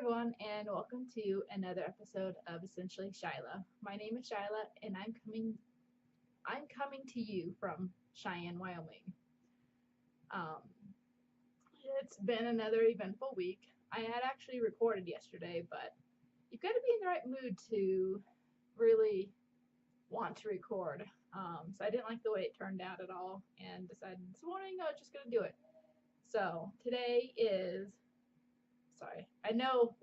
everyone, and welcome to another episode of Essentially Shyla. My name is Shyla, and I'm coming to you from Cheyenne, Wyoming. Um, it's been another eventful week. I had actually recorded yesterday, but you've got to be in the right mood to really want to record. So I didn't like the way it turned out at all, and decided this morning I was just gonna do it. So today is, sorry, I know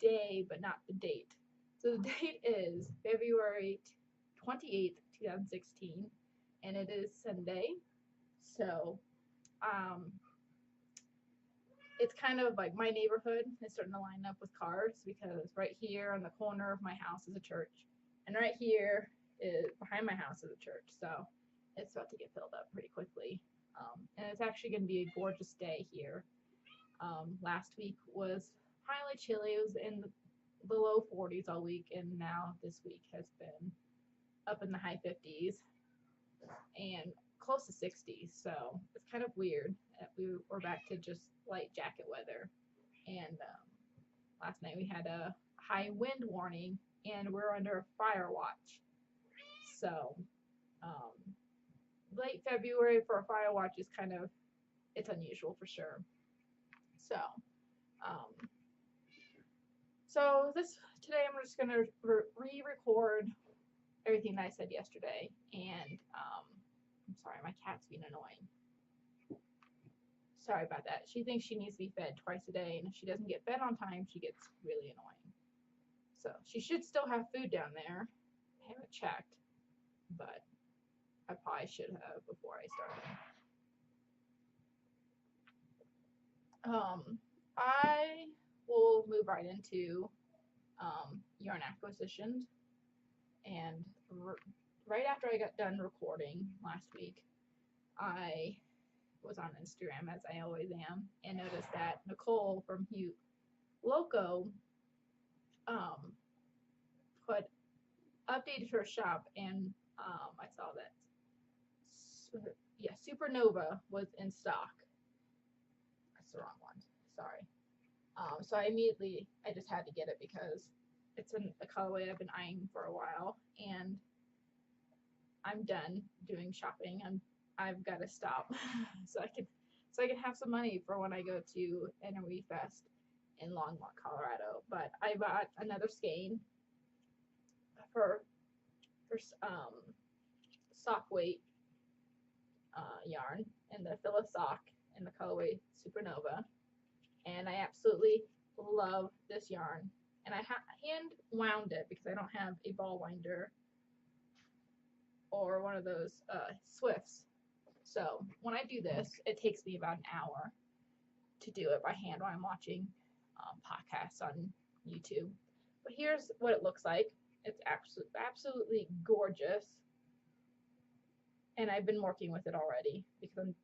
day, but not the date. So the date is February 28th, 2016, and it is Sunday. So um, it's kind of like my neighborhood is starting to line up with cars because right here on the corner of my house is a church, and right here is behind my house is a church. So it's about to get filled up pretty quickly. And it's actually going to be a gorgeous day here. Last week was highly chilly. It was in the low 40s all week, and now this week has been up in the high 50s and close to 60s. So it's kind of weird that we're back to just light jacket weather. And last night we had a high wind warning, and we're under a fire watch. So um, late February for a fire watch is kind of it's unusual for sure. So um, So this today I'm just gonna re-record everything that I said yesterday, and I'm sorry, my cat's being annoying. Sorry about that. She thinks she needs to be fed twice a day, and if she doesn't get fed on time, she gets really annoying. So she should still have food down there. I haven't checked, but I probably should have before I started. I will move right into yarn acquisitions. And right after I got done recording last week, I was on Instagram, as I always am, and noticed that Nicole from Hugh Loco um, put updated her shop, and I saw that Supernova was in stock. That's the wrong one. Sorry. So I just had to get it because it's a colorway I've been eyeing for a while, and I'm done doing shopping. I've got to stop so I can have some money for when I go to NOE Fest in Longmont, Colorado. But I bought another skein for sock weight yarn and the Phyllis sock in the colorway Supernova, and I absolutely love this yarn. And I hand wound it because I don't have a ball winder or one of those Swifts. So when I do this, it takes me about an hour to do it by hand while I'm watching podcasts on YouTube. But here's what it looks like. It's absolutely gorgeous. And I've been working with it already because I'm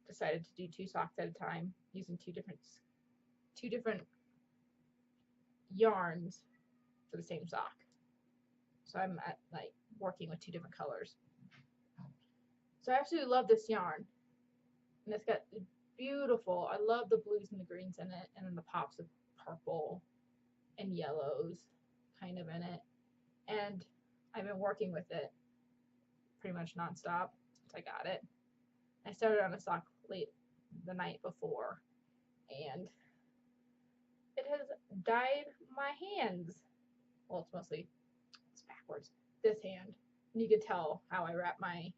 decided to do 2 socks at a time using two different yarns for the same sock. So I'm working with 2 different colors. So I absolutely love this yarn, and it's got beautiful. I love the blues and the greens in it, and then the pops of purple and yellows kind of in it. And I've been working with it pretty much nonstop since I got it. I started on a sock late the night before, and it has dyed my hands. Well, it's backwards. This hand, and you can tell how I wrap my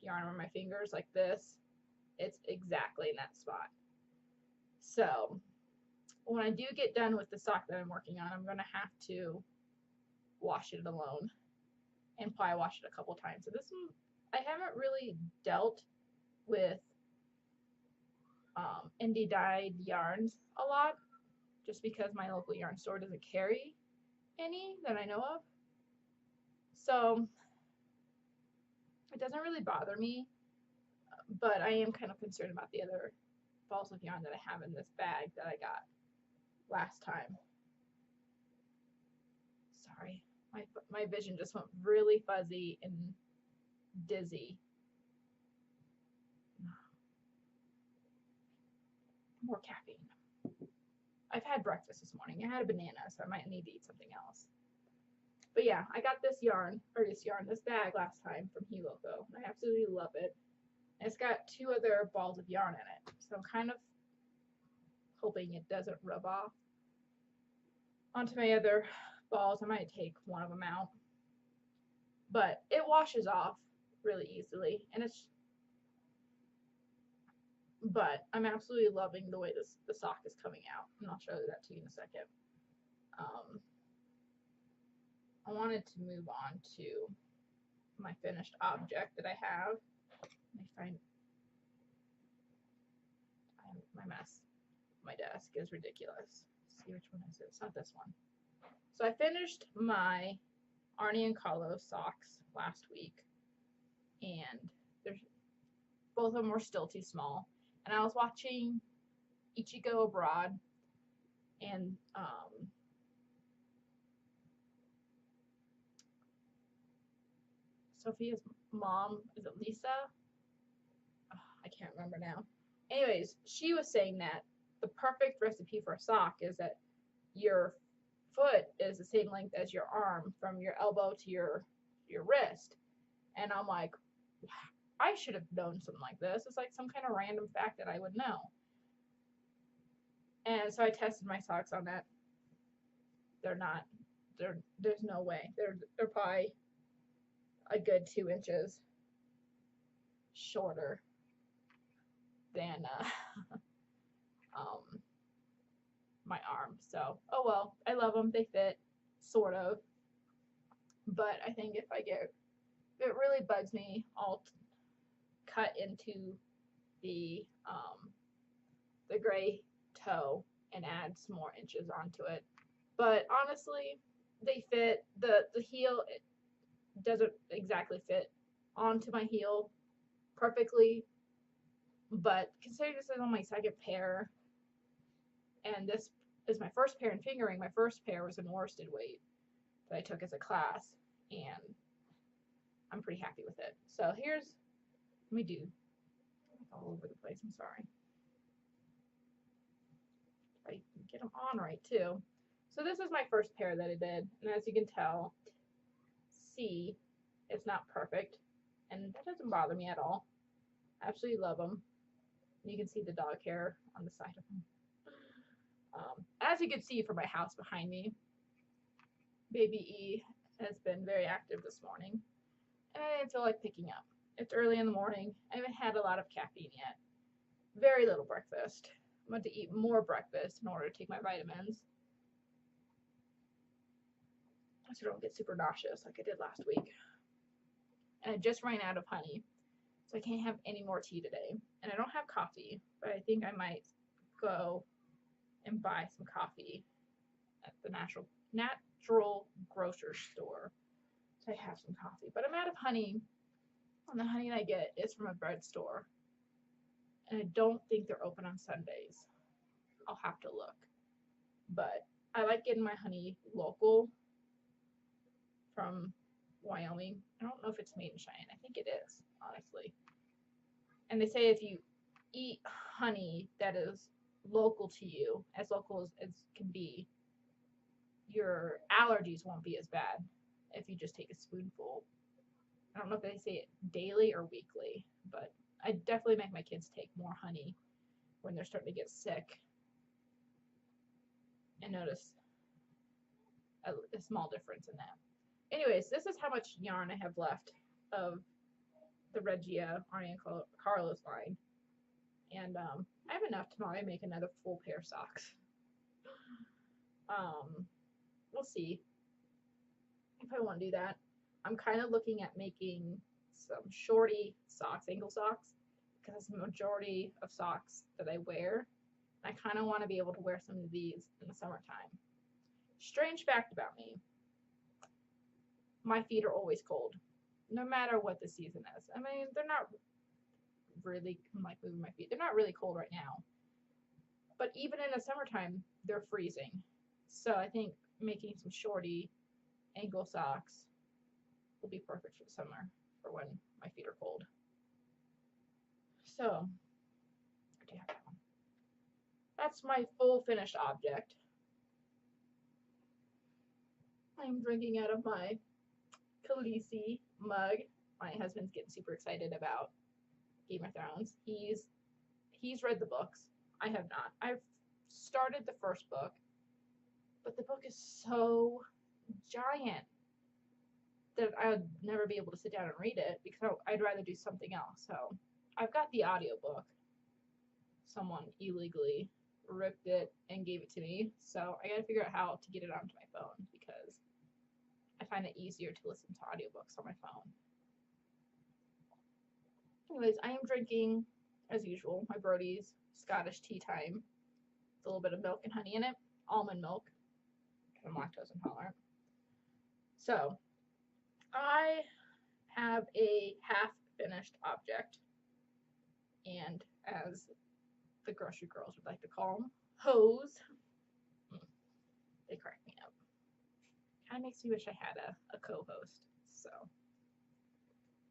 yarn around my fingers like this. It's exactly in that spot. So when I do get done with the sock that I'm working on, I'm gonna have to wash it alone and probably wash it a couple times. So this one, I haven't really dealt with indie dyed yarns a lot, just because my local yarn store doesn't carry any that I know of. So it doesn't really bother me, but I am kind of concerned about the other balls of yarn that I have in this bag that I got last time. Sorry, my vision just went really fuzzy and dizzy. more caffeine. I've had breakfast this morning. I had a banana, so I might need to eat something else. But yeah, I got this bag last time from Heloco, and I absolutely love it. And it's got 2 other balls of yarn in it, so I'm kind of hoping it doesn't rub off onto my other balls. I might take one of them out, but it washes off really easily, and but I'm absolutely loving the way the sock is coming out, and I'll show that to you in a second. I wanted to move on to my finished object that I have. Let me find my mess. My desk is ridiculous. Let's see which one is it. It's not this one. So I finished my Arnie and Carlo socks last week, and both of them were still too small. And I was watching Ichigo Abroad, and Sophia's mom, is it Lisa? Oh, I can't remember now. Anyways, she was saying that the perfect recipe for a sock is that your foot is the same length as your arm from your elbow to your wrist. And I'm like, I should have known something like this. It's like some kind of random fact that I would know. And so I tested my socks on that. There's no way. They're probably a good 2 inches shorter than my arm. So, oh well, I love them. They fit, sort of. But I think if it really bugs me, I'll cut into the gray toe and add some more inches onto it. But honestly, they fit. The heel, it doesn't exactly fit onto my heel perfectly, but considering this is on my second pair, and this is my first pair in fingering, my first pair was in worsted weight that I took as a class, and I'm pretty happy with it. So let me do all over the place, I'm sorry. I get them on right too. So this is my first pair that I did, and as you can tell, it's not perfect, and that doesn't bother me at all. I absolutely love them. You can see the dog hair on the side of them. As you can see from my house behind me, baby E has been very active this morning, and I didn't feel like picking up. It's early in the morning. I haven't had a lot of caffeine yet. Very little breakfast. I'm going to eat more breakfast in order to take my vitamins, so I don't get super nauseous like I did last week. And I just ran out of honey, so I can't have any more tea today. And I don't have coffee, but I think I might go and buy some coffee at the natural grocery store. So I have some coffee. But I'm out of honey, and the honey I get is from a bread store. And I don't think they're open on Sundays. I'll have to look. But I like getting my honey local from Wyoming. I don't know if it's made in Cheyenne. I think it is, honestly. And they say if you eat honey that is local to you, as local as can be, your allergies won't be as bad if you just take a spoonful. I don't know if they say it daily or weekly, but I definitely make my kids take more honey when they're starting to get sick, and notice a small difference in that. Anyways, this is how much yarn I have left of the Regia Arnie and Carlos line. And I have enough to probably make another full pair of socks. We'll see if I want to do that. I'm kind of looking at making some shorty socks, ankle socks, because that's the majority of socks that I wear. I kind of want to be able to wear some of these in the summertime. Strange fact about me, my feet are always cold, no matter what the season is. I mean, they're not really, I'm like moving my feet, they're not really cold right now. But even in the summertime, they're freezing. So I think making some shorty ankle socks will be perfect for the summer, for when my feet are cold. So, I do have that one. that's my full finished object. I'm drinking out of my Khaleesi mug. My husband's getting super excited about Game of Thrones. He's read the books. I have not. I've started the first book, but the book is so giant that I would never be able to sit down and read it because I'd rather do something else. So I've got the audiobook. Someone illegally ripped it and gave it to me. So I gotta figure out how to get it onto my phone because I find it easier to listen to audiobooks on my phone. Anyways, I am drinking, as usual, my Brody's Scottish tea time. With a little bit of milk and honey in it. Almond milk. I'm lactose intolerant. So, I have a half-finished object. And as the grocery girls would like to call them, hoes. They crack me up. Kind of makes me wish I had a co-host. So,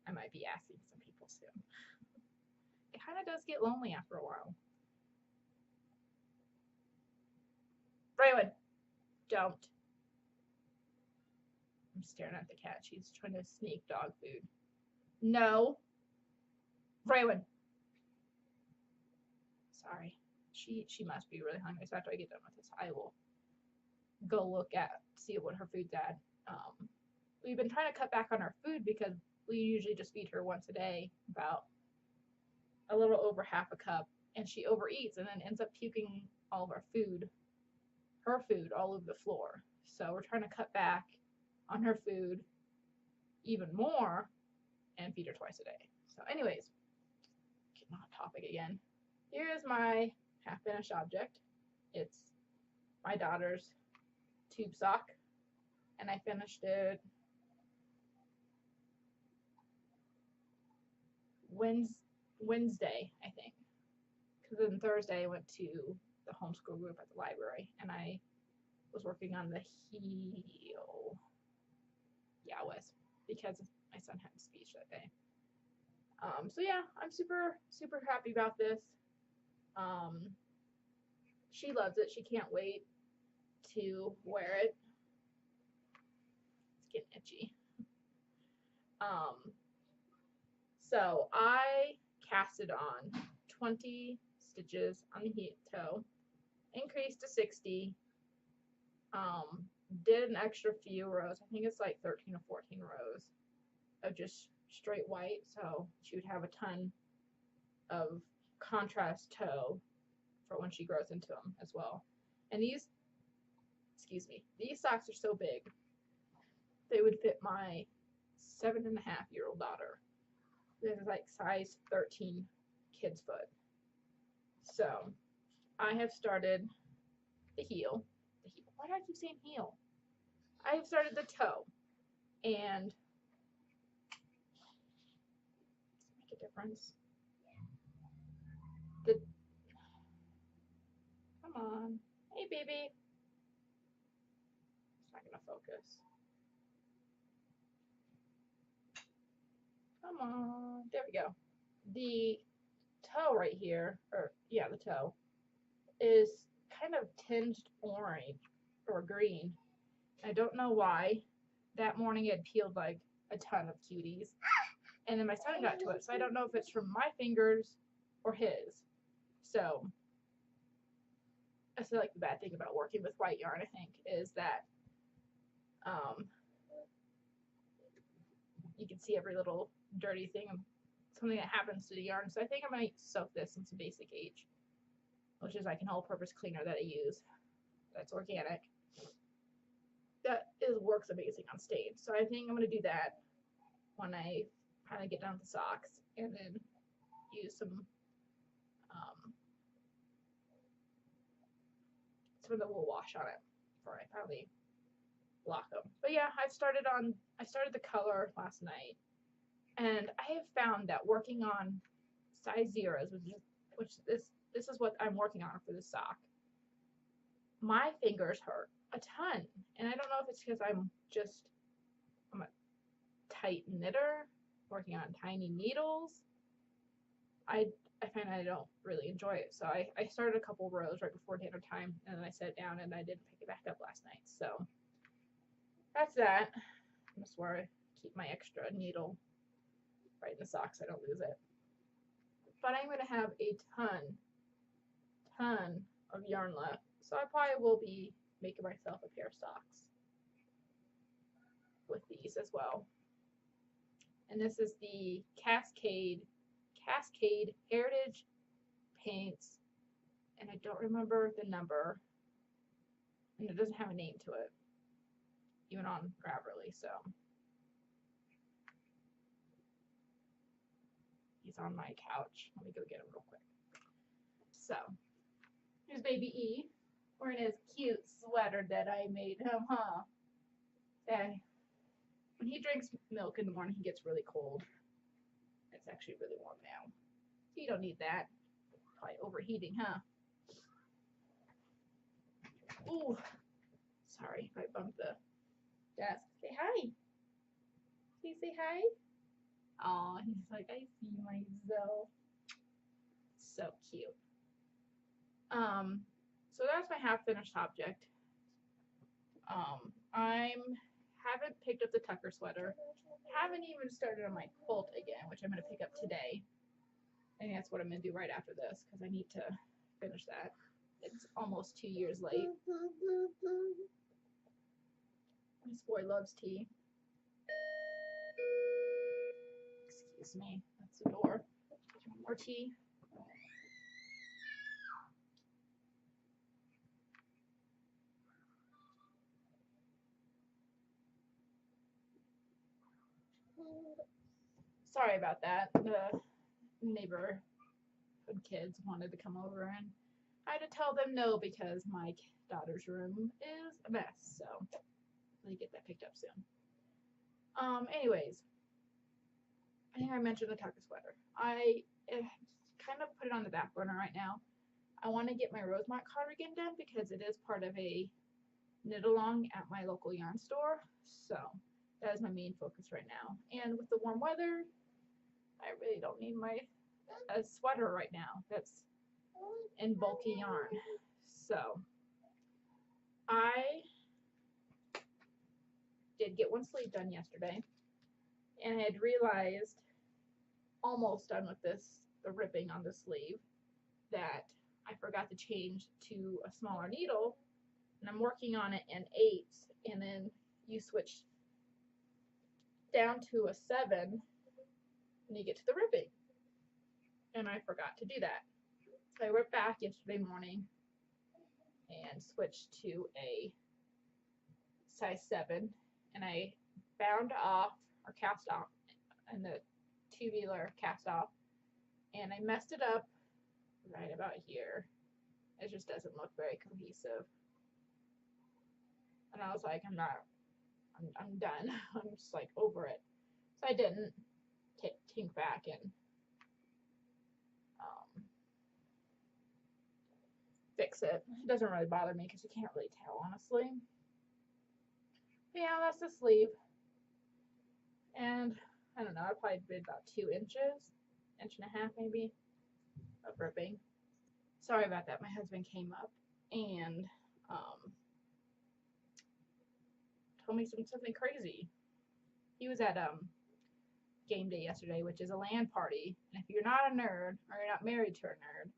I might be asking some people soon. It kind of does get lonely after a while. Braylon, don't. I'm staring at the cat. She's trying to sneak dog food. No. Braylon. Sorry. She must be really hungry. So after I get done with this, I will go see what her food's at. We've been trying to cut back on our food because we usually just feed her once a day, about a little over half a cup, and she overeats and then ends up puking all of our food, her food, all over the floor. So we're trying to cut back on her food even more and feed her twice a day. So anyways, getting off topic again. Here is my half-finished object. It's my daughter's tube sock, and I finished it Wednesday, I think. Because then Thursday I went to the homeschool group at the library, and I was working on the heel. Yeah, I was, because my son had speech that day. So yeah, I'm super, super happy about this. She loves it. She can't wait to wear it. It's getting itchy. So I casted on 20 stitches on the heel toe, increased to 60, did an extra few rows. I think it's like 13 or 14 rows of just straight white, so she would have a ton of contrast toe for when she grows into them as well. And these socks are so big, they would fit my 7.5-year-old daughter. This is like size 13 kid's foot. So I have started the heel. Why do I keep saying heel? I have started the toe, and does it make a difference? Come on, hey baby. It's not gonna focus. Come on, there we go. The toe right here, the toe, is kind of tinged orange or green. I don't know why. That morning it peeled like a ton of cuties, and then my son got to it, so I don't know if it's from my fingers or his. So I feel like the bad thing about working with white yarn, I think, is that you can see every little dirty thing, something that happens to the yarn. So I think I might soak this in some Basic H, which is like an all-purpose cleaner that I use that's organic. That works amazing on stains. So I think I'm going to do that when I kind of get done with the socks, and then use some of the wool wash on it before I finally block them. But yeah, I started the color last night, and I have found that working on size zeros, which this is what I'm working on for this sock, my fingers hurt a ton, and I don't know if it's because I'm a tight knitter working on tiny needles. I I find I don't really enjoy it. So I started a couple rows right before dinner time, and then I sat down and I didn't pick it back up last night. So that's that. That's where I keep my extra needle right in the socks. I don't lose it. But I'm going to have a ton of yarn left. So I probably will be making myself a pair of socks with these as well. And this is the Cascade Heritage Paints, and I don't remember the number, and it doesn't have a name to it, even on Gravely. So he's on my couch. Let me go get him real quick. So here's baby E wearing his cute sweater that I made him, huh? And when he drinks milk in the morning, he gets really cold. It's actually really warm now. You don't need that. Probably overheating, huh? Ooh, sorry if I bumped the desk. Say hi. Can you say hi? Oh, he's like, I see myself. So cute. So that's my half-finished object. I haven't picked up the Tucker sweater. Haven't even started on my quilt again, which I'm going to pick up today. I think that's what I'm going to do right after this, because I need to finish that. It's almost 2 years late. This boy loves tea. Excuse me, that's the door. More tea. Sorry about that. The neighborhood kids wanted to come over, and I had to tell them no because my daughter's room is a mess. So let me get that picked up soon. Anyways, I think I mentioned the Tucker sweater. I kind of put it on the back burner right now. I want to get my Rosemont cardigan done because it is part of a knit along at my local yarn store. So that is my main focus right now. And with the warm weather, I really don't need a sweater right now that's in bulky yarn. So I did get one sleeve done yesterday, and I had realized, almost done with the ripping on the sleeve, that I forgot to change to a smaller needle, and I'm working on it in 8s, and then you switch down to a 7 when you get to the ripping, and I forgot to do that. So I went back yesterday morning and switched to a size 7, and I bound off, or cast off, and the tubular cast off, and I messed it up right about here. It just doesn't look very cohesive, and I was like, I'm done. I'm just like over it. So I didn't tink back and fix it. It doesn't really bother me because you can't really tell, honestly. But yeah, that's the sleeve. And I don't know, I probably did about 2 inches, 1.5 inches maybe, of ripping. Sorry about that. My husband came up and told me something crazy. He was at game day yesterday, which is a LAN party. And if you're not a nerd, or you're not married to a nerd,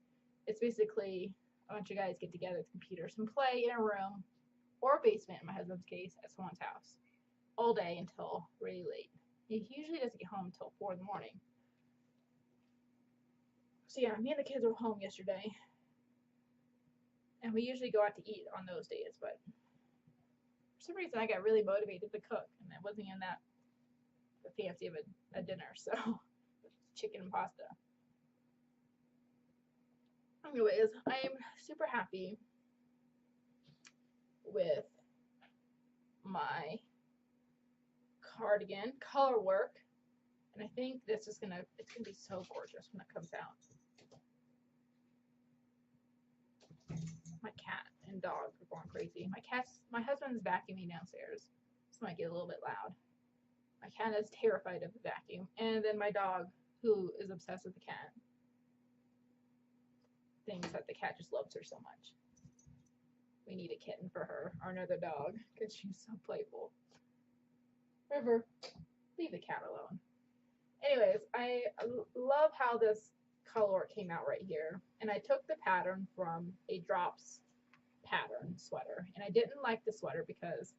it's basically a bunch of guys get together with computers and play in a room or a basement, in my husband's case, at someone's house all day until really late. He usually doesn't get home until 4 in the morning. So yeah, me and the kids were home yesterday, and we usually go out to eat on those days, but for some reason I got really motivated to cook, and it wasn't in that fancy of a dinner, so chicken and pasta. Anyways, I'm super happy with my cardigan color work, and I think this is it's gonna be so gorgeous when it comes out. My cat and dog are going crazy. My husband's vacuuming downstairs. This might get a little bit loud. My cat is terrified of the vacuum, and then my dog, who is obsessed with the cat. things that the cat just loves her so much. We need a kitten for her, or another dog, because she's so playful. River, leave the cat alone. Anyways, I love how this color came out right here. And I took the pattern from a Drops pattern sweater. And I didn't like the sweater because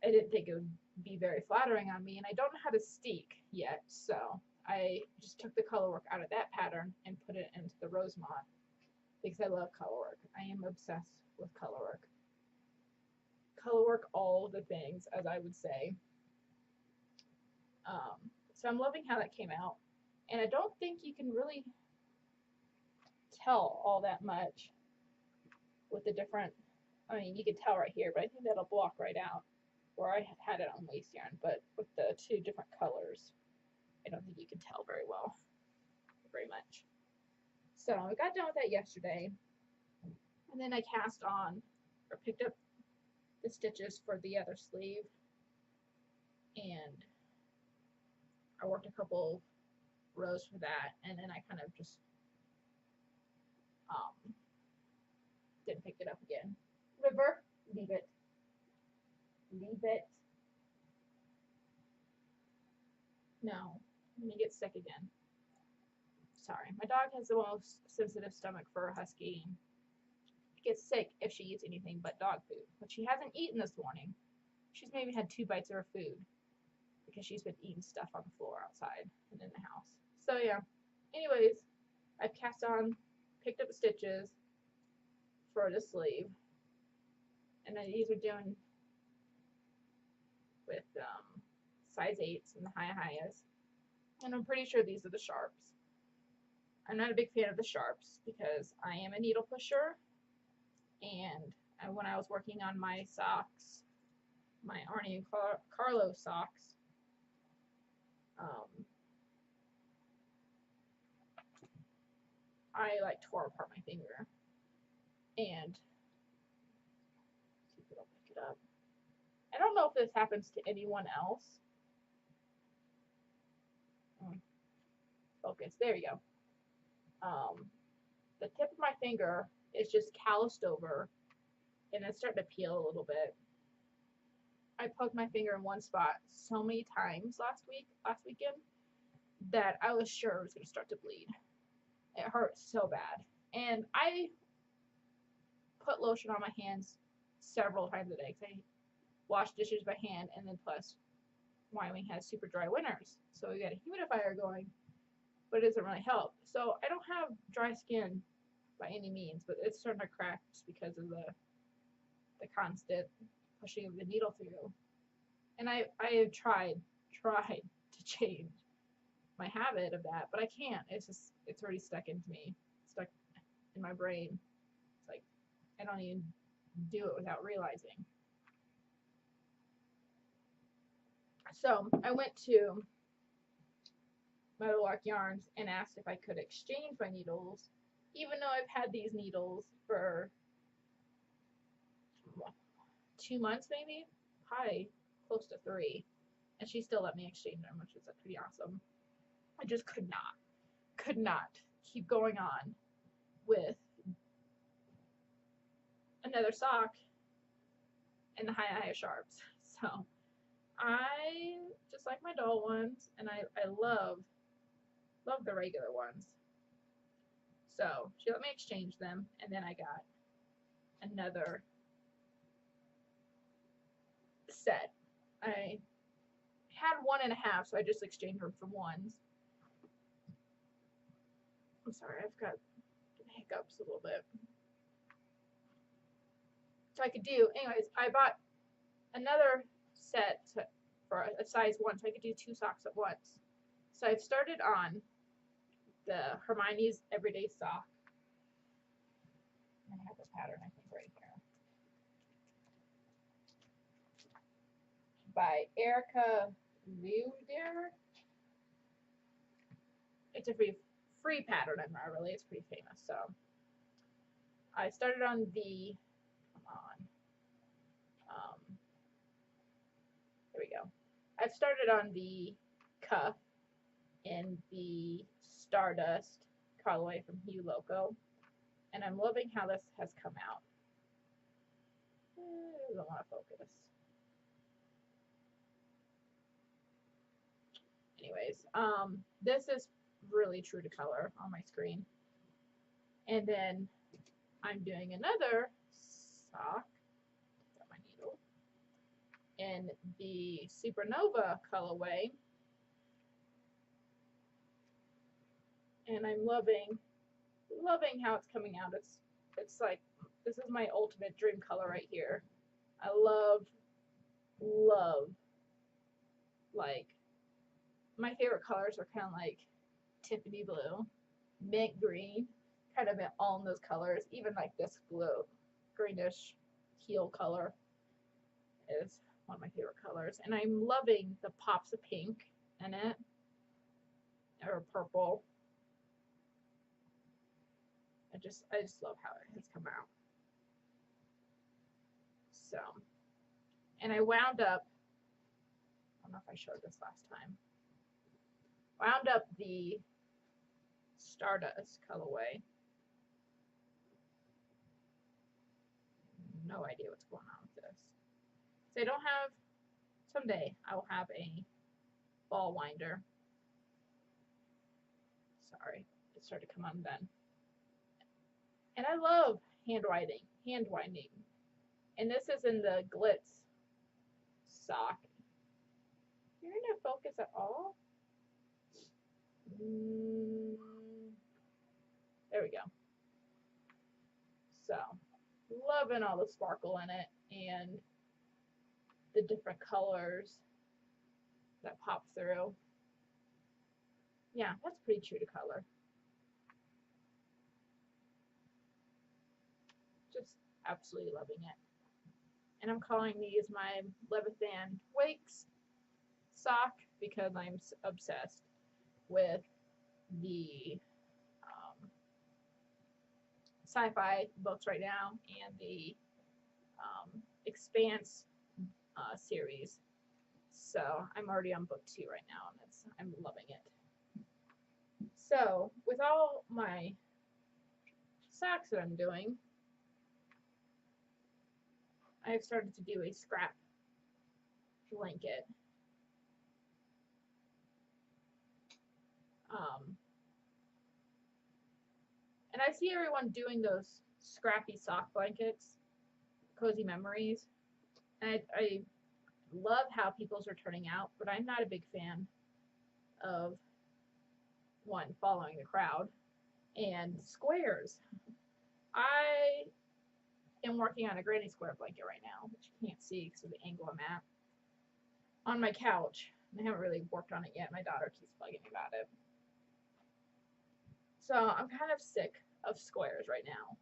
I didn't think it would be very flattering on me. And I don't know how to steek yet. So I just took the color work out of that pattern and put it into the Rosemont because I love color work. I am obsessed with color work. Color work all the things, as I would say. So I'm loving how that came out. And I don't think you can really tell all that much with the different, I mean, you can tell right here, but I think that'll block right out where I had it on waste yarn. But with the two different colors, I don't think you can tell very well, very much. So I got done with that yesterday. And then I cast on, or picked up the stitches for the other sleeve. And I worked a couple rows for that, and then I kind of just didn't pick it up again. River, leave it. Leave it. No, I'm gonna get sick again. Sorry, my dog has the most sensitive stomach for a husky. She gets sick if she eats anything but dog food, but she hasn't eaten this morning. She's maybe had 2 bites of her food because she's been eating stuff on the floor outside and in the house. So yeah, anyways, I've cast on, picked up the stitches for the sleeve, and these are doing with size 8s and the highs, and I'm pretty sure these are the sharps. I'm not a big fan of the sharps because I am a needle pusher, and when I was working on my socks, my Arnie and Carlo socks, I like tore apart my finger, and see if it'll pick it up. I don't know if this happens to anyone else. Focus, there you go. The tip of my finger is just calloused over, and it's starting to peel a little bit. I poked my finger in one spot so many times last weekend, that I was sure it was going to start to bleed. It hurt so bad. And I put lotion on my hands several times a day because I wash dishes by hand, and then plus Wyoming has super dry winters. So we got a humidifier going, but it doesn't really help. So I don't have dry skin by any means, but it's starting to crack just because of the constant pushing of the needle through. And I have tried to change my habit of that, but I can't. It's already stuck into me, stuck in my brain. It's like I don't even do it without realizing. So I went to Meadowlark Yarns and asked if I could exchange my needles, even though I've had these needles for 2 months, maybe, probably close to 3, and she still let me exchange them, which is pretty awesome. I just could not keep going on with another sock and the high sharps. So I just like my doll ones, and I love the regular ones. So she let me exchange them, and then I got another set. I had 1.5, so I just exchanged them for 1s. I'm sorry, I've got hiccups a little bit. So I could do, anyways, I bought another set for a size 1, so I could do 2 socks at once. So I've started on the Hermione's Everyday Sock. I have the pattern, I think, right here. By Erica Luder. It's a free pattern, really. It's pretty famous. So I started on the, there we go. I've started on the cuff in the Stardust colorway from Hue Loco. And I'm loving how this has come out. It doesn't want to focus. Anyways, this is really true to color on my screen. And then I'm doing another sock, got my needle, in the Supernova colorway. And I'm loving how it's coming out. It's like, this is my ultimate dream color right here. I love, like, my favorite colors are kind of like Tiffany blue, mint green, kind of all in those colors. Even like this blue, greenish teal color is one of my favorite colors. And I'm loving the pops of pink in it, or purple. I just love how it has come out. So, and I wound up, I don't know if I showed this last time, wound up the Stardust colorway. No idea what's going on with this. So I don't have, someday I will have a ball winder. Sorry, it started to come undone. And I love hand winding. And this is in the Glitz sock. You're in to focus at all? There we go. So, loving all the sparkle in it and the different colors that pop through. Yeah, that's pretty true to color. Just absolutely loving it. And I'm calling these my Leviathan Wakes sock because I'm obsessed with the sci-fi books right now and the Expanse series. So I'm already on book 2 right now, and I'm loving it. So with all my socks that I'm doing, I've started to do a scrap blanket. And I see everyone doing those scrappy sock blankets, cozy memories. And I love how people's are turning out, but I'm not a big fan of, one, following the crowd, and squares. I am working on a granny square blanket right now, which you can't see because of the angle I'm at, on my couch. I haven't really worked on it yet. My daughter keeps bugging me about it. So I'm kind of sick of squares right now.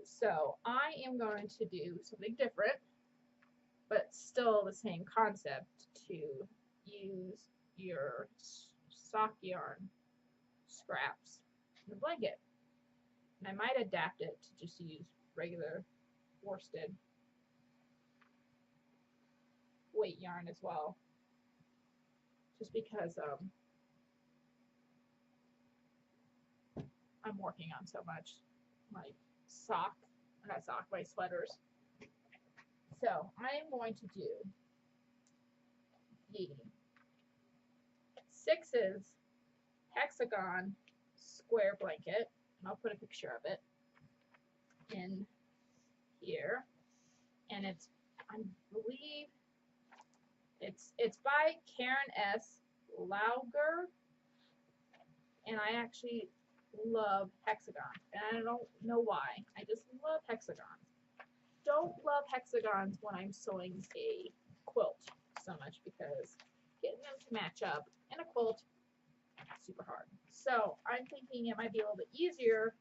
So I am going to do something different, but still the same concept, to use your sock yarn scraps in the blanket. And I might adapt it to just use regular worsted weight yarn as well, just because I'm working on so much, my my sweaters. So I'm going to do the 6's hexagon square blanket, and I'll put a picture of it in here. And it's, I believe it's by Karen S. Lauger, and I actually love hexagons, and I don't know why. I just love hexagons. Don't love hexagons when I'm sewing a quilt so much, because getting them to match up in a quilt is super hard. So I'm thinking it might be a little bit easier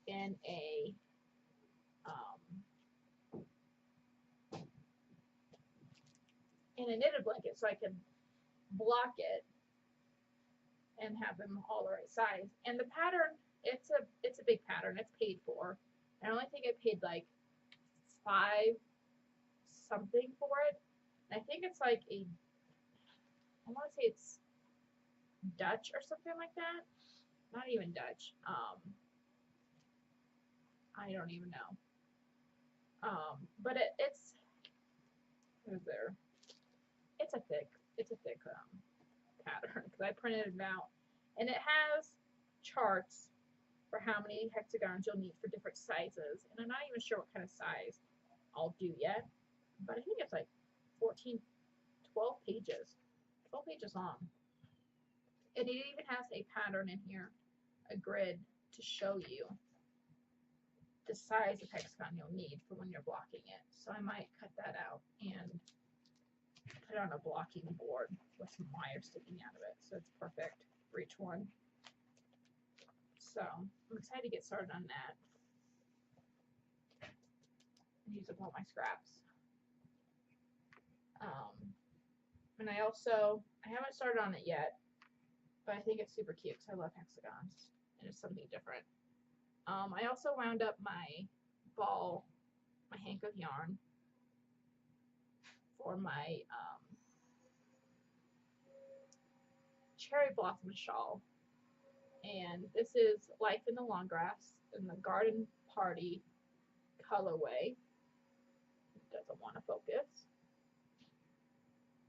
in a knitted blanket, so I can block it and have them all the right size. And the pattern, it's a big pattern. It's paid for. I only think I paid like $5 something for it. And I think it's like I want to say it's Dutch or something like that. Not even Dutch. I don't even know. But it's, what is there? It's a thick, pattern because I printed it out, and it has charts for how many hexagons you'll need for different sizes. And I'm not even sure what kind of size I'll do yet, but I think it's like 14, 12 pages, 12 pages long. And it even has a pattern in here, a grid to show you the size of hexagon you'll need for when you're blocking it. So I might cut that out and put it on a blocking board with some wire sticking out of it, so it's perfect for each one. So I'm excited to get started on that. Use up all my scraps. And I haven't started on it yet, but I think it's super cute because I love hexagons and it's something different. I also wound up my hank of yarn for my cherry blossom shawl, and this is Life in the Long Grass in the Garden Party colorway. It doesn't want to focus.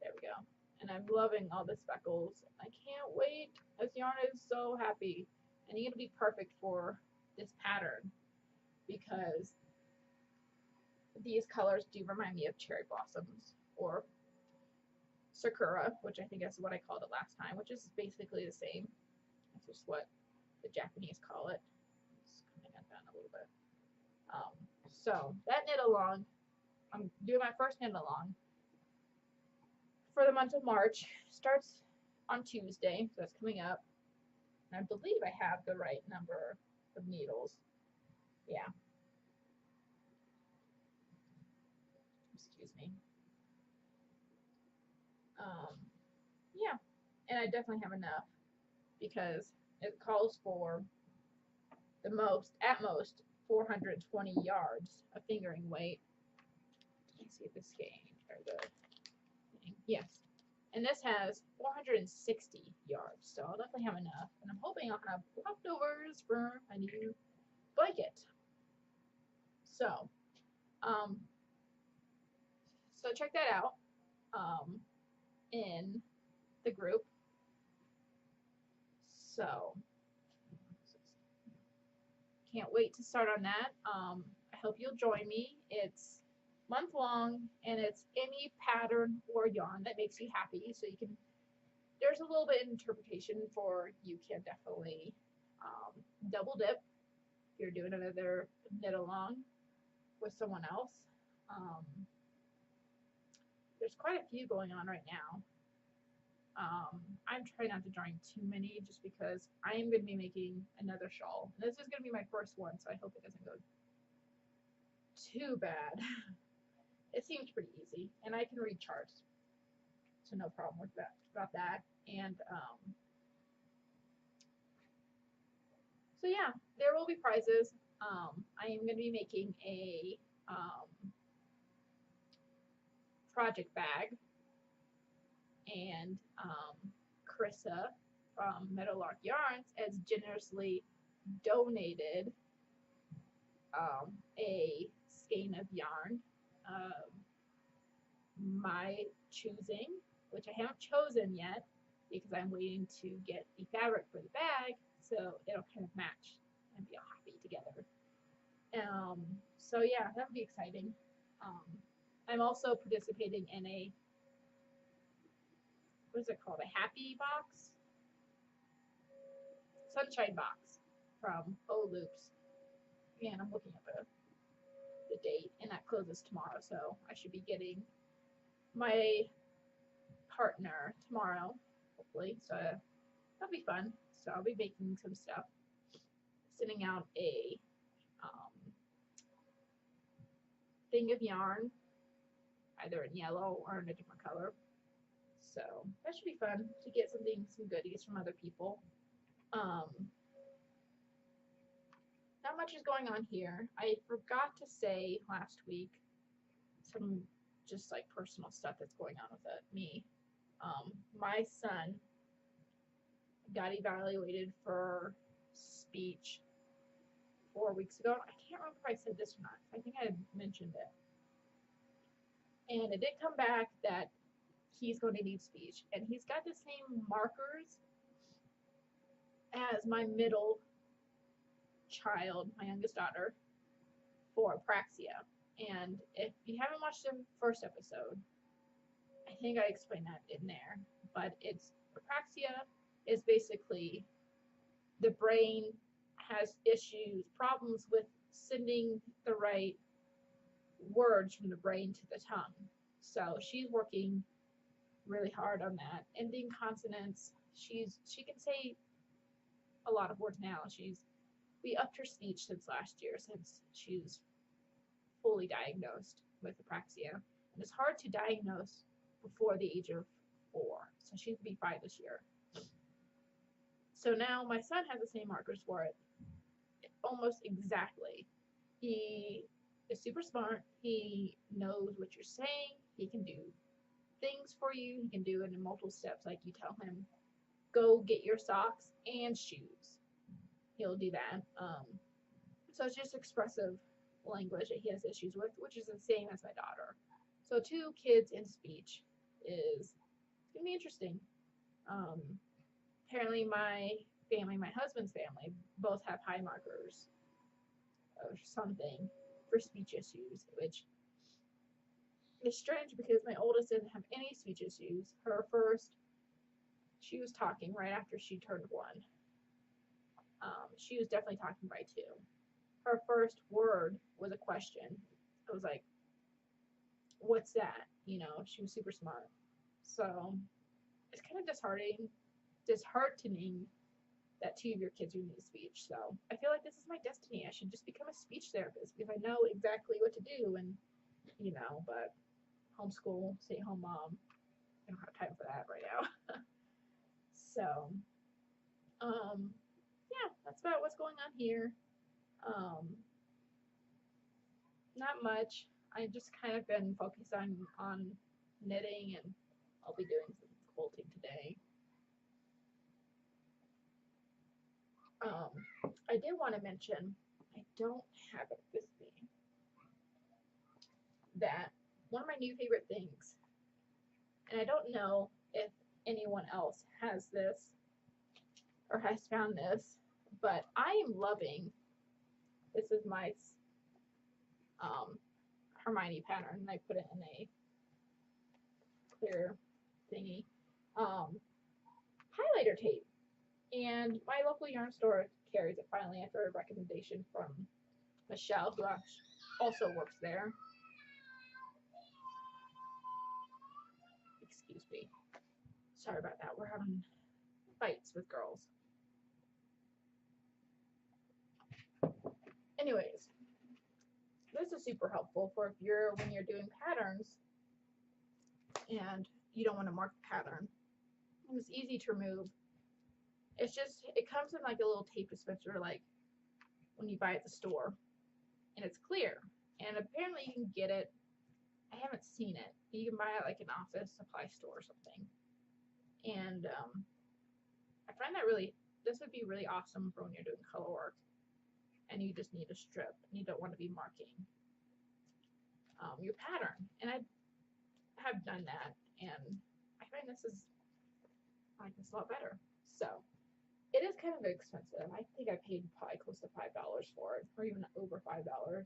There we go. And I'm loving all the speckles. I can't wait. This yarn is so happy, and it's gonna be perfect for this pattern because these colors do remind me of cherry blossoms or sakura, which I think is what I called it last time, which is basically the same. That's just what the Japanese call it. It's coming undone a little bit. So that knit along, I'm doing my first knit along for the month of March. Starts on Tuesday, so that's coming up. And I believe I have the right number of needles. Yeah. Excuse me. Yeah, and I definitely have enough because it calls for at most 420 yards of fingering weight. Let me see if this game or the yes, and this has 460 yards, so I'll definitely have enough, and I'm hoping I'll have leftovers for a new blanket. So, check that out in the group. So can't wait to start on that. I hope you'll join me. It's month long, and it's any pattern or yarn that makes you happy. So you can, there's a little bit of interpretation for, you can definitely double dip if you're doing another knit along with someone else. There's quite a few going on right now. I'm trying not to join too many just because I am going to be making another shawl. And this is going to be my first one, so I hope it doesn't go too bad. It seems pretty easy, and I can read charts, so no problem with that about that. And so yeah, there will be prizes. I am going to be making a project bag, and Carissa from Meadowlark Yarns has generously donated a skein of yarn, my choosing, which I haven't chosen yet because I'm waiting to get the fabric for the bag, so it'll kind of match and be all happy together. So yeah, that would be exciting. I'm also participating in a, what is it called, a happy box? Sunshine box from O Loops. And I'm looking at the date, and that closes tomorrow, so I should be getting my partner tomorrow, hopefully. So that'll be fun. So I'll be baking some stuff, sending out a thing of yarn, either in yellow or in a different color. So that should be fun to get some goodies from other people. Not much is going on here. I forgot to say last week some just like personal stuff that's going on with me. My son got evaluated for speech 4 weeks ago. I can't remember if I said this or not. I think I mentioned it. And it did come back that he's going to need speech. And he's got the same markers as my middle child, my youngest daughter, for apraxia. And if you haven't watched the first episode, I think I explained that in there. But it's apraxia is basically the brain has issues, problems with sending the right words from the brain to the tongue. So she's working really hard on that. Ending consonants. She can say a lot of words now. We upped her speech since last year, since she's fully diagnosed with apraxia. And it's hard to diagnose before the age of 4. So she's going to be 5 this year. So now my son has the same markers for it, almost exactly. He is super smart. He knows what you're saying. He can do things for you. He can do it in multiple steps. Like you tell him, go get your socks and shoes. He'll do that. So it's just expressive language that he has issues with, which is the same as my daughter. So 2 kids in speech is going to be interesting. Apparently my family, my husband's family, both have high markers or something for speech issues, which is strange because my oldest didn't have any speech issues. She was talking right after she turned 1. She was definitely talking by 2. Her first word was a question. I was like, what's that? She was super smart. So it's kind of disheartening that 2 of your kids are need speech. So I feel like this is my destiny. I should just become a speech therapist because I know exactly what to do. And but homeschool, stay-at-home mom, I don't have time for that right now. So yeah, that's about what's going on here. Not much. I just kind of been focused on knitting, and I'll be doing some quilting today. I did want to mention, I don't have it with me, that one of my new favorite things, and I don't know if anyone else has this or has found this, but I am loving, this is my Hermione pattern, and I put it in a clear thingy, highlighter tape. And my local yarn store carries it finally after a recommendation from Michelle, who also works there. Excuse me. Sorry about that. We're having fights with girls. Anyways, this is super helpful for when you're doing patterns and you don't want to mark the pattern. And it's easy to remove. It comes in like a little tape dispenser, like when you buy at the store, and it's clear. And apparently you can get it. I haven't seen it. You can buy it like an office supply store or something. And I find that this would be really awesome for when you're doing color work and you just need a strip and you don't want to be marking your pattern. And I have done that, and I find I like this a lot better. So it is kind of expensive. I think I paid probably close to $5 for it, or even over $5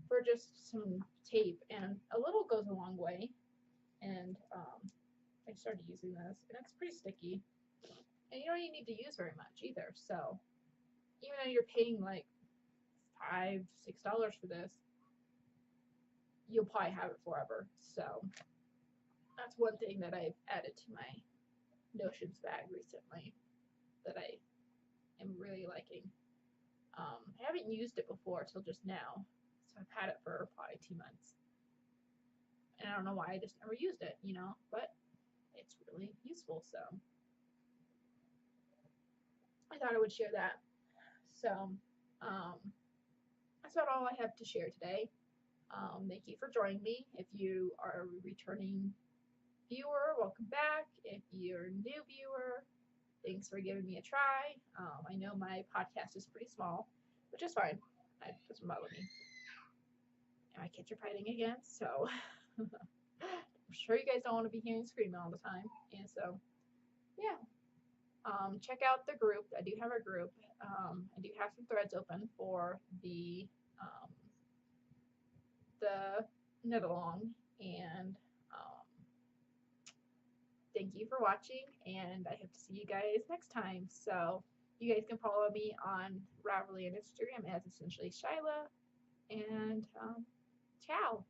for just some tape, and a little goes a long way. And I started using this, and it's pretty sticky, and you don't even need to use very much either. So even though you're paying like $5-6 for this, you'll probably have it forever. So that's one thing that I've added to my notions bag recently that I am really liking. I haven't used it before till just now, so I've had it for probably 2 months, and I don't know why I just never used it, but it's really useful. So I thought I would share that. So that's about all I have to share today. Thank you for joining me. If you are a returning viewer, welcome back. If you're a new viewer, thanks for giving me a try. I know my podcast is pretty small, which is fine. It doesn't bother me. And my kids are fighting again, so I'm sure you guys don't want to be hearing screaming all the time. And so, yeah. Check out the group. I do have a group. I do have some threads open for um, the knit along, and thank you for watching, and I hope to see you guys next time. So you guys can follow me on Ravelry and Instagram as essentially Shyla, and ciao.